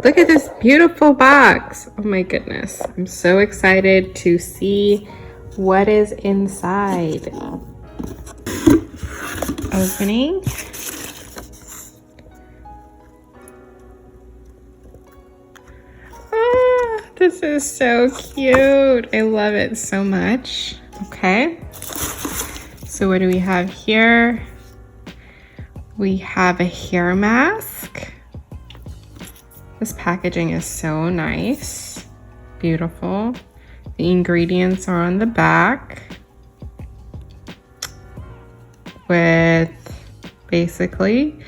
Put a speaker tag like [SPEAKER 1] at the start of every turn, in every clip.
[SPEAKER 1] Look at this beautiful box. Oh my goodness. I'm so excited to see what is inside. Opening. Oh, this is so cute. I love it so much. Okay. So what do we have here? We have a hair mask. This packaging is so nice. Beautiful. The ingredients are on the back with basically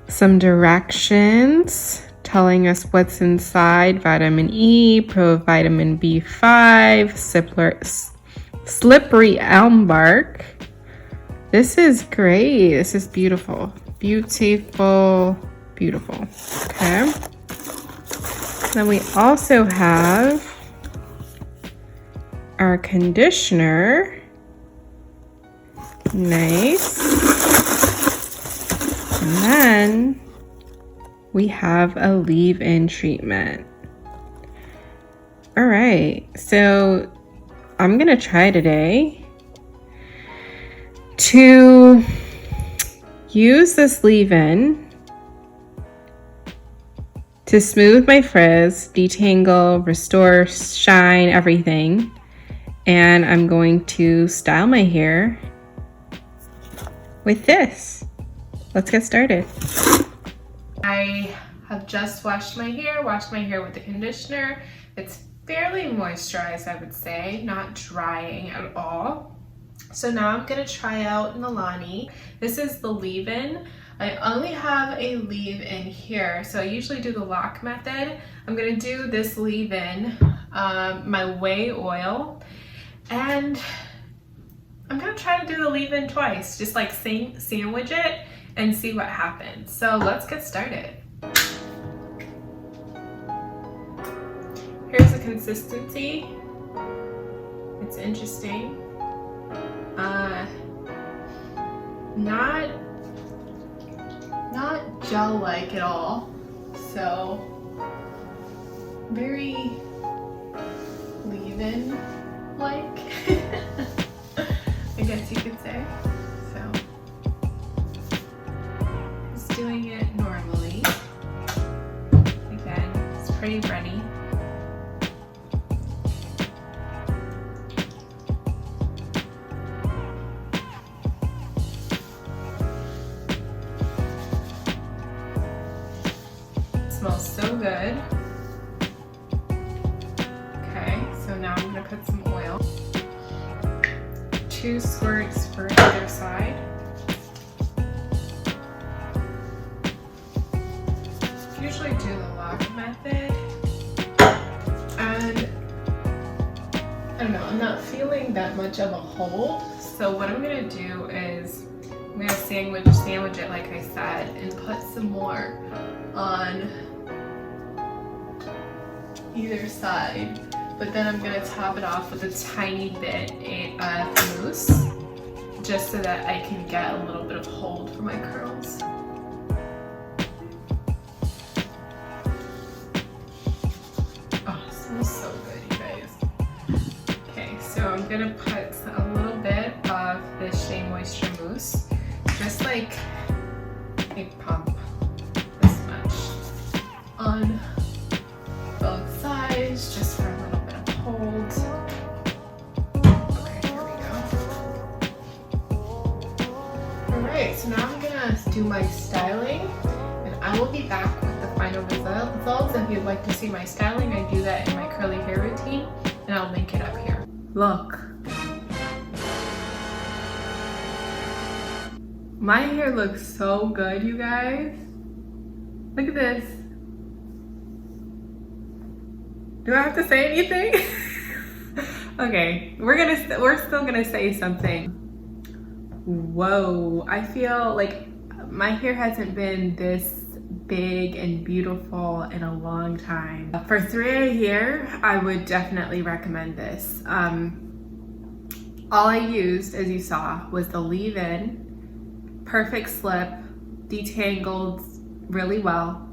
[SPEAKER 1] some directions telling us what's inside: vitamin E, provitamin B5, slippery elm bark. This is great. This is beautiful. Beautiful, beautiful. Okay. Then we also have our conditioner. Nice. And then we have a leave-in treatment. All right, so I'm gonna try today to use this leave-in to smooth my frizz, detangle, restore shine, everything. And I'm going to style my hair with this. Let's get started. I have just washed my hair with the conditioner. It's fairly moisturized, I would say, not drying at all. So now I'm gonna try out Nalani. This is the leave-in. I only have a leave-in here, so I usually do the lock method. I'm gonna do this leave-in, my whey oil, and I'm gonna try to do the leave-in twice, just like sandwich it and see what happens. So let's get started. Here's the consistency. It's interesting. Not gel-like at all, so very leave-in like, I guess you could say. So just doing it normally. Again, it's pretty runny. Smells so good. Okay, so now I'm gonna put some oil. 2 squirts for either side. Usually do the lock method. And I don't know, I'm not feeling that much of a hold. So what I'm gonna do is I'm gonna sandwich it like I said, and put some more on either side, but then I'm gonna top it off with a tiny bit of mousse, just so that I can get a little bit of hold for my curls. Oh, it smells so good, you guys. Okay, so I'm gonna put a little bit of this Shea Moisture mousse, just like a pump this much on both sides, just for a little bit of hold. Okay, here we go. Alright, so now I'm gonna do my styling, and I will be back with the final results. If you'd like to see my styling, I do that in my curly hair routine, and I'll link it up here. Look. My hair looks so good, you guys. Look at this. Do I have to say anything? Okay, we're still gonna say something. Whoa, I feel like my hair hasn't been this big and beautiful in a long time. For 3A hair, I would definitely recommend this. All I used, as you saw, was the leave-in, perfect slip, detangled really well.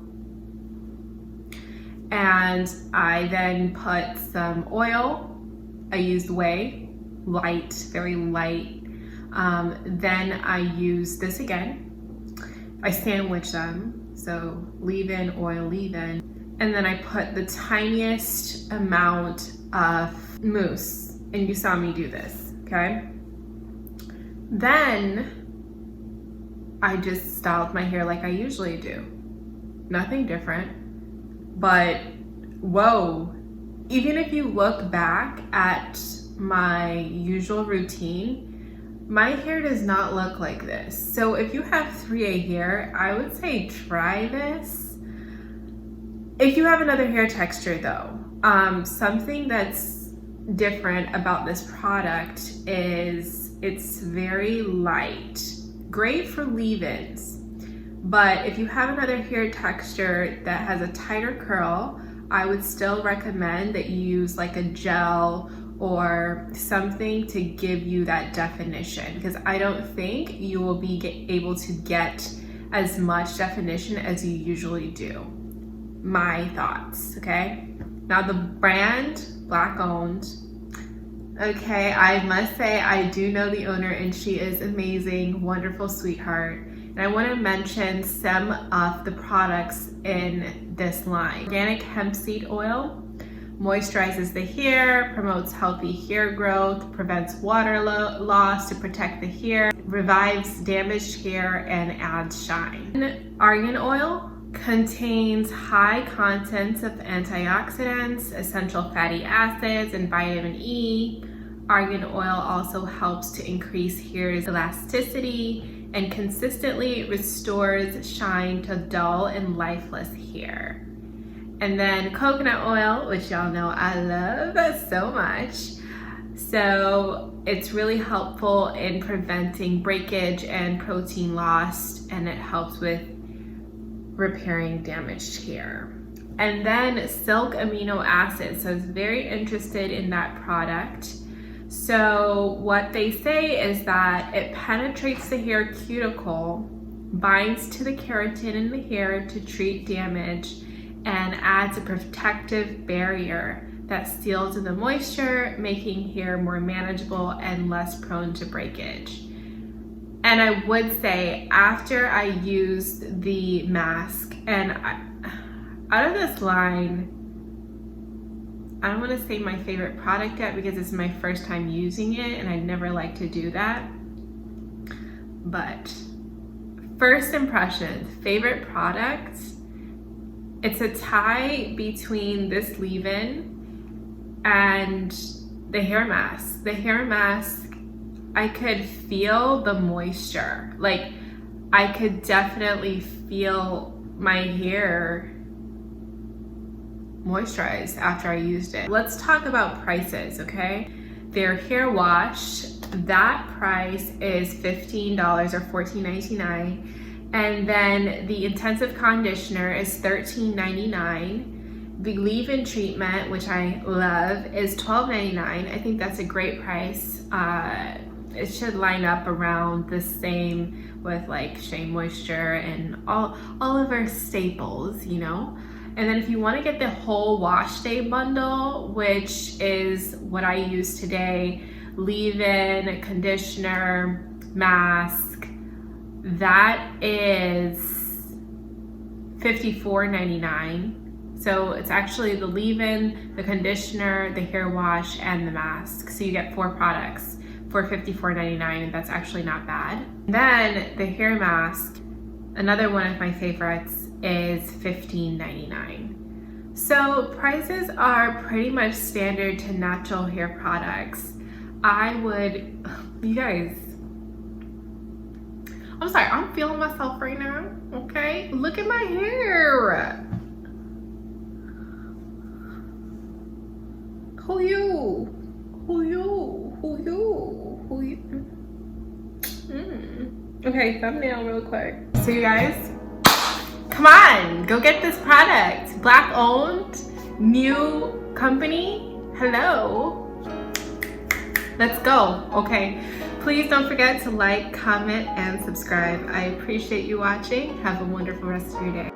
[SPEAKER 1] And I then put some oil. I used whey, light, very light. Then I use this again. I sandwich them, so leave-in, oil, leave-in. And then I put the tiniest amount of mousse, and you saw me do this, okay? Then I just styled my hair like I usually do. Nothing different, but whoa. Even if you look back at my usual routine, my hair does not look like this. So if you have 3A hair, I would say try this. If you have another hair texture though, something that's different about this product is it's very light. Great for leave-ins, but if you have another hair texture that has a tighter curl, I would still recommend that you use like a gel or something to give you that definition, because I don't think you will be able to get as much definition as you usually do. My thoughts, okay? Now the brand, Black owned. Okay, I must say I do know the owner and she is amazing, wonderful sweetheart. And I want to mention some of the products in this line. Organic hemp seed oil moisturizes the hair, promotes healthy hair growth, prevents water loss to protect the hair, revives damaged hair, and adds shine. Argan oil contains high contents of antioxidants, essential fatty acids, and vitamin E. Argan oil also helps to increase hair's elasticity and consistently restores shine to dull and lifeless hair. And then coconut oil, which y'all know I love so much. So it's really helpful in preventing breakage and protein loss, and it helps with repairing damaged hair. And then silk amino acids. So I was very interested in that product. So what they say is that it penetrates the hair cuticle, binds to the keratin in the hair to treat damage, and adds a protective barrier that seals in the moisture, making hair more manageable and less prone to breakage. And I would say after I used the mask, and out of this line, I don't want to say my favorite product yet because it's my first time using it and I never like to do that. But first impressions, favorite product, it's a tie between this leave-in and the hair mask. The hair mask, I could feel the moisture. Like I could definitely feel my hair moisturized after I used it. Let's talk about prices, okay? Their hair wash, that price is $15 or $14.99. And then the intensive conditioner is $13.99. The leave-in treatment, which I love, is $12.99. I think that's a great price. It should line up around the same with like Shea Moisture and all of our staples, you know? And then if you want to get the whole wash day bundle, which is what I use today, leave-in, conditioner, mask, that is $54.99. So it's actually the leave-in, the conditioner, the hair wash, and the mask. So you get 4 products for $54.99, and that's actually not bad. Then the hair mask, another one of my favorites, is $15.99. So prices are pretty much standard to natural hair products. You guys, I'm sorry, I'm feeling myself right now, okay? Look at my hair. Who you? Okay, thumbnail real quick. So you guys, come on, go get this product. Black owned, new company, hello. Let's go, okay? Please don't forget to like, comment, and subscribe. I appreciate you watching. Have a wonderful rest of your day.